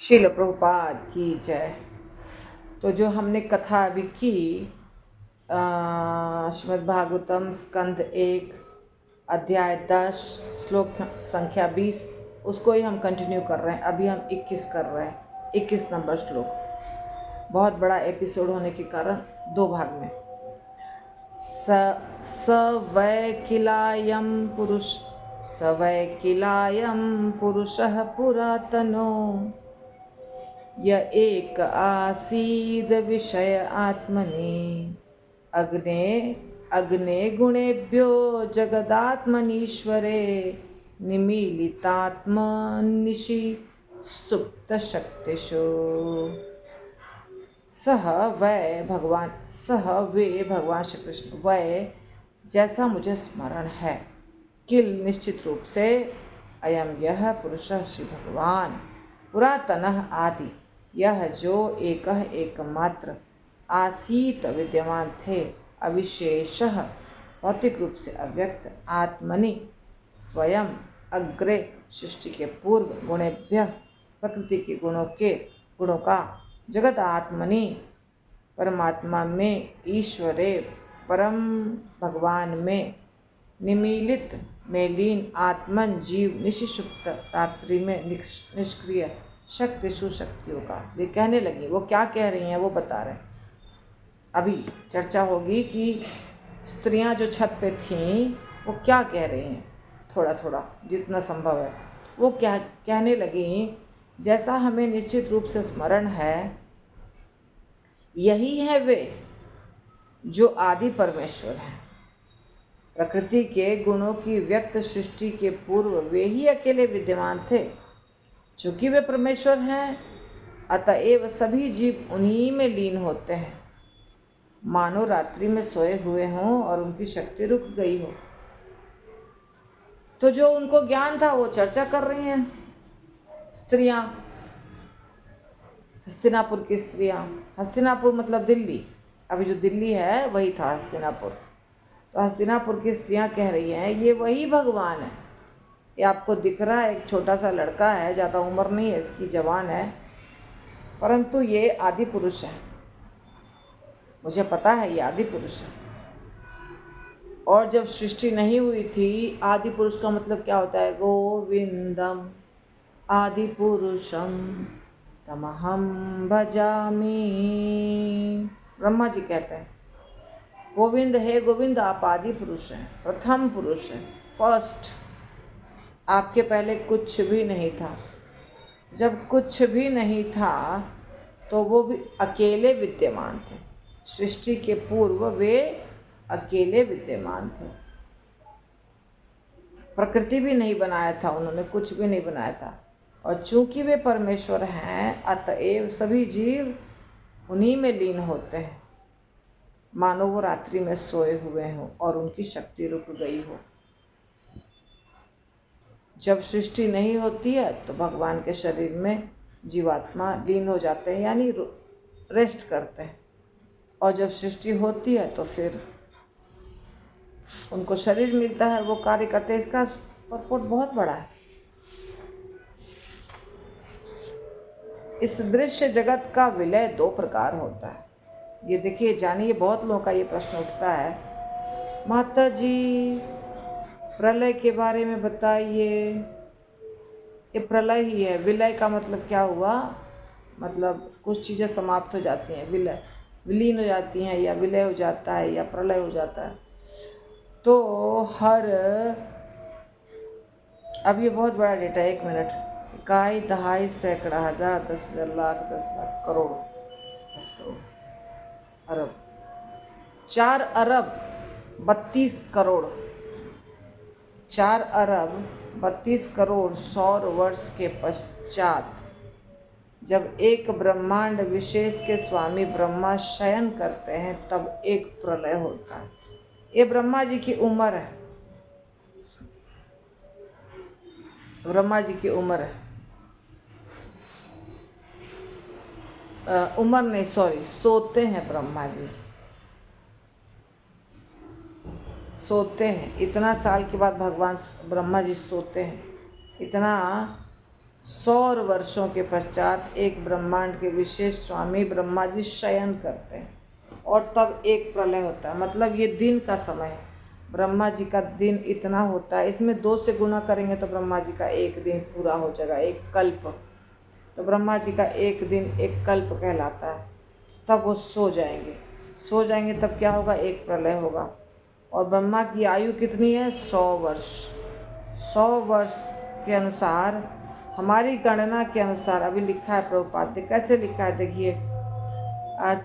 श्रील प्रभुपाद की जय। तो जो हमने कथा अभी की श्रीमद् भागवतम स्कंद 1 अध्याय 10 श्लोक संख्या 20, उसको ही हम कंटिन्यू कर रहे हैं। अभी हम 21 कर रहे हैं, 21 नंबर श्लोक। बहुत बड़ा एपिसोड होने के कारण दो भाग में। स वै किलायं पुरुषः पुरातनो य एक आसीद विषय आत्मनि अग्ने गुणेभ्यो जगदात्मनीश्वरे निमीलितात्मनिशि सुप्तशक्तिषु। वे भगवान श्री कृष्ण, वह जैसा मुझे स्मरण है, किल निश्चित रूप से, अयम यह पुरुष श्री भगवान पुरातनः आदि, यह जो एकमात्र आसीत विद्यमान थे, अविशेषः भौतिक रूप से अव्यक्त, आत्मनि स्वयं, अग्रे सृष्टि के पूर्व, गुणेभ्य प्रकृति के गुणों का, जगत आत्मनि परमात्मा में, ईश्वरे परम भगवान में, निमीलित में लीन, आत्मन जीव, निशिशुप्त रात्रि में निष्क्रिय, शक्तिशु शक्तियों का। वे कहने लगी, वो क्या कह रही हैं वो बता रहे हैं। अभी चर्चा होगी कि स्त्रियां जो छत पे थीं वो क्या कह रही हैं, थोड़ा थोड़ा जितना संभव है। वो क्या कहने लगी, जैसा हमें निश्चित रूप से स्मरण है, यही है वे जो आदि परमेश्वर हैं। प्रकृति के गुणों की व्यक्त सृष्टि के पूर्व वे ही अकेले विद्यमान थे। चूंकि वे परमेश्वर हैं, अतएव सभी जीव उन्हीं में लीन होते हैं, मानो रात्रि में सोए हुए हों और उनकी शक्ति रुक गई हो। तो जो उनको ज्ञान था वो चर्चा कर रही हैं स्त्रियां, हस्तिनापुर की स्त्रियां। हस्तिनापुर मतलब दिल्ली, अभी जो दिल्ली है वही था हस्तिनापुर। तो हस्तिनापुर की स्त्रियां कह रही हैं, ये वही भगवान है। ये आपको दिख रहा है, एक छोटा सा लड़का है, ज़्यादा उम्र नहीं है इसकी, जवान है, परंतु ये आदि पुरुष है। मुझे पता है ये आदि पुरुष है। और जब सृष्टि नहीं हुई थी, आदि पुरुष का मतलब क्या होता है? गोविंदम आदि पुरुषम तमहम भजामि। ब्रह्मा जी कहते हैं, गोविंद है, गोविंद आप आदि पुरुष हैं, प्रथम पुरुष हैं, फर्स्ट। आपके पहले कुछ भी नहीं था। जब कुछ भी नहीं था तो वो भी अकेले विद्यमान थे। सृष्टि के पूर्व वे अकेले विद्यमान थे। प्रकृति भी नहीं बनाया था उन्होंने, कुछ भी नहीं बनाया था। और चूंकि वे परमेश्वर हैं, अतएव सभी जीव उन्हीं में लीन होते हैं, मानो वो रात्रि में सोए हुए हों और उनकी शक्ति रुक गई हो। जब सृष्टि नहीं होती है तो भगवान के शरीर में जीवात्मा लीन हो जाते हैं, यानी रेस्ट करते हैं। और जब सृष्टि होती है तो फिर उनको शरीर मिलता है, वो कार्य करते हैं। इसका परपोट बहुत बड़ा है। इस दृश्य जगत का विलय दो प्रकार होता है। ये देखिए, जानिए, बहुत लोगों का ये प्रश्न उठता है, माता जी प्रलय के बारे में बताइए। ये प्रलय ही है। विलय का मतलब क्या हुआ? मतलब कुछ चीज़ें समाप्त हो जाती हैं, विलीन हो जाती हैं, या विलय हो जाता है, या प्रलय हो जाता है। तो अब ये बहुत बड़ा डेटा, 1 मिनट, इकाई, दहाई, सैकड़ा, हजार, 10,000, लाख, 10 लाख, करोड़, 10 करोड़, अरब, 4 अरब 32 करोड़, 4 अरब 32 करोड़ सौर वर्ष के पश्चात जब एक ब्रह्मांड विशेष के स्वामी ब्रह्मा शयन करते हैं, तब एक प्रलय होता है। ये ब्रह्मा जी की उम्र है, ब्रह्मा जी की उम्र है। उम्र नहीं, सॉरी, सोते हैं ब्रह्मा जी, सोते हैं। इतना साल के बाद भगवान ब्रह्मा जी सोते हैं। इतना 100 वर्षों के पश्चात एक ब्रह्मांड के विशेष स्वामी ब्रह्मा जी शयन करते हैं और तब एक प्रलय होता है। मतलब ये दिन का समय है, ब्रह्मा जी का दिन इतना होता है, इसमें 2 से गुना करेंगे तो ब्रह्मा जी का एक दिन पूरा हो जाएगा, एक कल्प। तो ब्रह्मा जी का एक दिन एक कल्प कहलाता है। तब वो सो जाएंगे तब क्या होगा, एक प्रलय होगा। और ब्रह्मा की आयु कितनी है, 100 वर्ष। 100 वर्ष के अनुसार, हमारी गणना के अनुसार अभी लिखा है प्रभुपाद ने, कैसे लिखा है देखिए,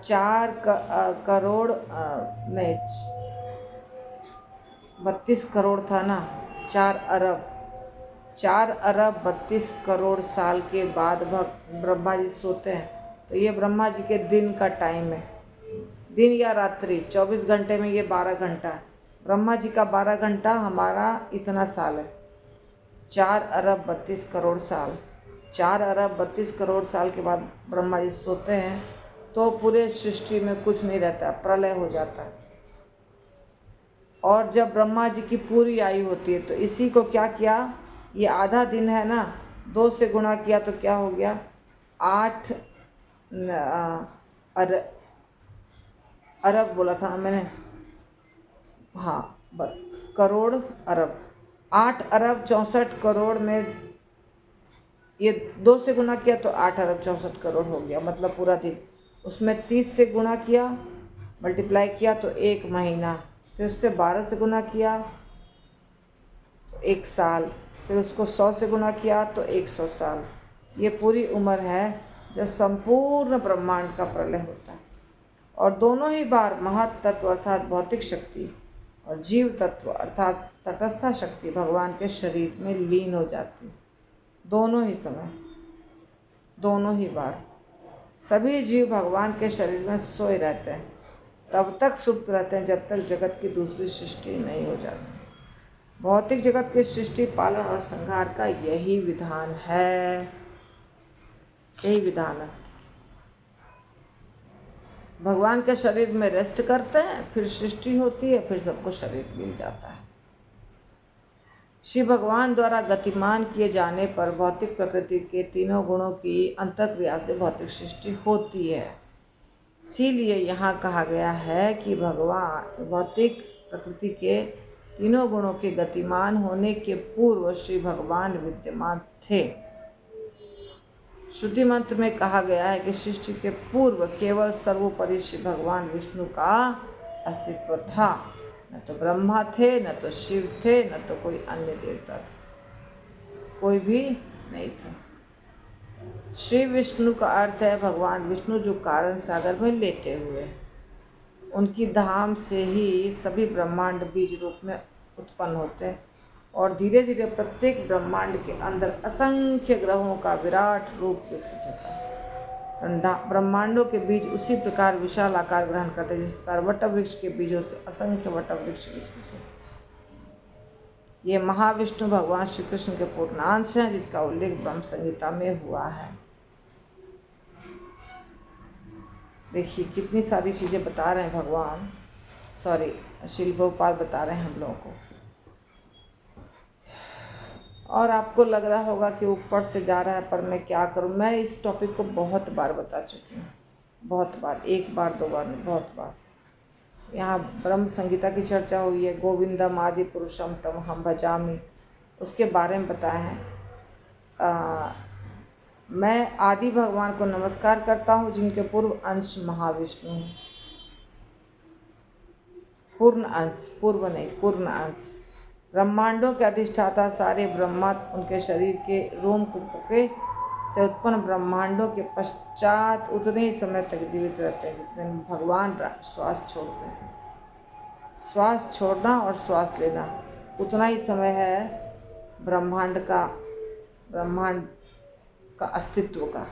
4 करोड़ नहीं 32 करोड़ था ना, 4 अरब 32 करोड़ साल के बाद ब्रह्मा जी सोते हैं। तो ये ब्रह्मा जी के दिन का टाइम है, दिन या रात्रि, 24 घंटे में ये 12 घंटा है। ब्रह्मा जी का 12 घंटा, हमारा इतना साल है, 4 अरब 32 करोड़ साल। 4 अरब 32 करोड़ साल के बाद ब्रह्मा जी सोते हैं तो पूरे सृष्टि में कुछ नहीं रहता, प्रलय हो जाता है। और जब ब्रह्मा जी की पूरी आयु होती है तो इसी को क्या किया, ये आधा दिन है ना, 2 से गुणा किया तो क्या हो गया, 8 अरब बोला था मैंने, हाँ करोड़ अरब, 8 अरब 64 करोड़ में ये 2 से गुना किया तो 8 अरब 64 करोड़ हो गया, मतलब पूरा दिन। उसमें 30 से गुणा किया, मल्टीप्लाई किया तो 1 महीना, फिर उससे 12 से गुना किया तो 1 साल, फिर उसको 100 से गुना किया तो 100 साल। ये पूरी उम्र है जब संपूर्ण ब्रह्मांड का प्रलय होता है। और दोनों ही बार महत तत्व अर्थात भौतिक शक्ति और जीव तत्व अर्थात तटस्थ शक्ति भगवान के शरीर में लीन हो जाती है। दोनों ही समय, दोनों ही बार सभी जीव भगवान के शरीर में सोए रहते हैं, तब तक सुप्त रहते हैं जब तक जगत की दूसरी सृष्टि नहीं हो जाती। भौतिक जगत के सृष्टि, पालन और संहार का यही विधान है, यही विधान है। भगवान के शरीर में रेस्ट करते हैं, फिर सृष्टि होती है, फिर सबको शरीर मिल जाता है। श्री भगवान द्वारा गतिमान किए जाने पर भौतिक प्रकृति के तीनों गुणों की अंतःक्रिया से भौतिक सृष्टि होती है। इसीलिए यहाँ कहा गया है कि भगवान भौतिक प्रकृति के तीनों गुणों के गतिमान होने के पूर्व श्री भगवान विद्यमान थे। श्रुति मंत्र में कहा गया है कि सृष्टि के पूर्व केवल सर्वोपरि श्री भगवान विष्णु का अस्तित्व था। न तो ब्रह्मा थे, न तो शिव थे, न तो कोई अन्य देवता थे, कोई भी नहीं था। श्री विष्णु का अर्थ है भगवान विष्णु जो कारण सागर में लेटे हुए हैं। उनकी धाम से ही सभी ब्रह्मांड बीज रूप में उत्पन्न होते हैं और धीरे धीरे प्रत्येक ब्रह्मांड के अंदर असंख्य ग्रहों का विराट रूप विकसित होता है। ब्रह्मांडों के बीज उसी प्रकार विशाल आकार ग्रहण करते हैं जिस प्रकार वट वृक्ष के बीजों से असंख्य वट वृक्ष विकसित होते हैं। ये महाविष्णु भगवान श्री कृष्ण के पूर्णांश हैं जिसका उल्लेख ब्रह्म संहिता में हुआ है। देखिए कितनी सारी चीज़ें बता रहे हैं भगवान, सॉरी श्रील प्रभुपाद बता रहे हैं हम लोगों को। और आपको लग रहा होगा कि ऊपर से जा रहा है पर मैं क्या करूं। मैं इस टॉपिक को बहुत बार बता चुकी हूँ, बहुत बार, 1 बार 2 बार नहीं, बहुत बार। यहाँ ब्रह्म संहिता की चर्चा हुई है, गोविंदम आदि पुरुषम तम हम भजामि, उसके बारे में बताया है। मैं आदि भगवान को नमस्कार करता हूँ जिनके पूर्व अंश महाविष्णु हैं। पूर्ण अंश, पूर्व नहीं, पूर्ण अंश। ब्रह्मांडों के अधिष्ठाता सारे ब्रह्मा उनके शरीर के रोमकूपों से उत्पन्न ब्रह्मांडों के पश्चात उतने ही समय तक जीवित रहते हैं जितने में भगवान श्वास छोड़ते हैं। श्वास छोड़ना और श्वास लेना उतना ही समय है ब्रह्मांड का अस्तित्व का।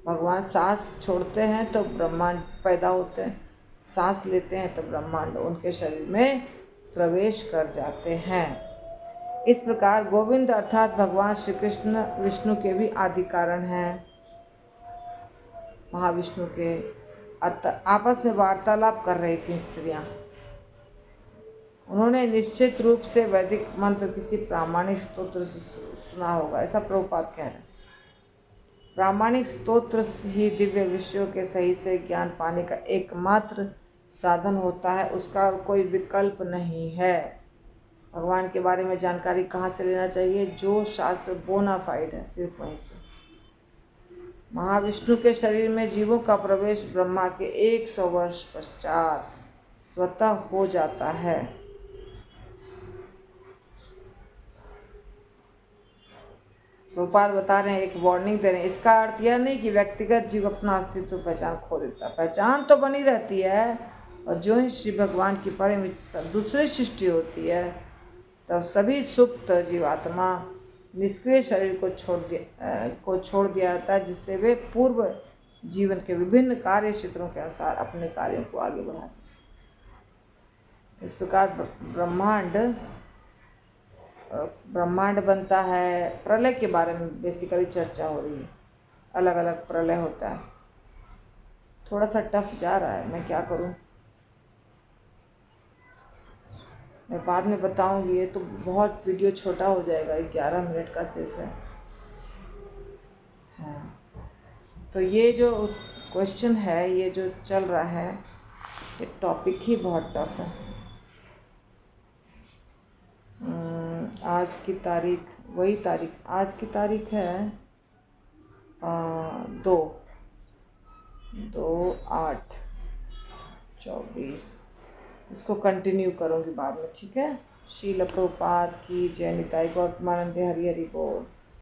भगवान सांस छोड़ते हैं तो ब्रह्मांड पैदा होते हैं, सांस लेते हैं तो ब्रह्मांड उनके शरीर में प्रवेश कर जाते हैं। इस प्रकार गोविंद अर्थात भगवान श्री कृष्ण विष्णु के भी आदि कारण हैं। महाविष्णु के आपस में वार्तालाप कर रही थी स्त्रियां। उन्होंने निश्चित रूप से वैदिक मंत्र किसी प्रामाणिक स्तोत्र से सुना होगा, ऐसा प्रभुपाद कह रहे हैं। प्रामाणिक स्तोत्र ही दिव्य विषयों के सही से ज्ञान पाने का एकमात्र साधन होता है, उसका कोई विकल्प नहीं है। भगवान के बारे में जानकारी कहाँ से लेना चाहिए? जो शास्त्र बोनाफाइड है, सिर्फ वहीं से। महाविष्णु के शरीर में जीवों का प्रवेश ब्रह्मा के 100 वर्ष पश्चात स्वतः हो जाता है। प्रभुपाद बता रहे हैं, एक वार्निंग दे रहे हैं। इसका अर्थ यह नहीं कि व्यक्तिगत जीव अपना अस्तित्व पहचान खो देता, पहचान तो बनी रहती है। और जो ही श्री भगवान की परम इच्छा दूसरी सृष्टि होती है, तब सभी सुप्त जीवात्मा निष्क्रिय शरीर को छोड़ दिया जाता है, जिससे वे पूर्व जीवन के विभिन्न कार्य क्षेत्रों के अनुसार अपने कार्यों को आगे बढ़ा सकें। इस प्रकार ब्रह्मांड बनता है। प्रलय के बारे में बेसिकली चर्चा हो रही है, अलग अलग प्रलय होता है। थोड़ा सा टफ जा रहा है, मैं क्या करूं, मैं बाद में बताऊंगी। ये तो बहुत वीडियो छोटा हो जाएगा, 11 मिनट का सिर्फ है। हाँ, तो ये जो क्वेश्चन है, ये जो चल रहा है, ये टॉपिक ही बहुत टफ है। आज की तारीख, वही तारीख, आज की तारीख है 2/8/24। इसको कंटिन्यू करूँगी बाद में, ठीक है। श्रील प्रभुपाद की जय। निताई गौतमानंद हरि हरि बोल।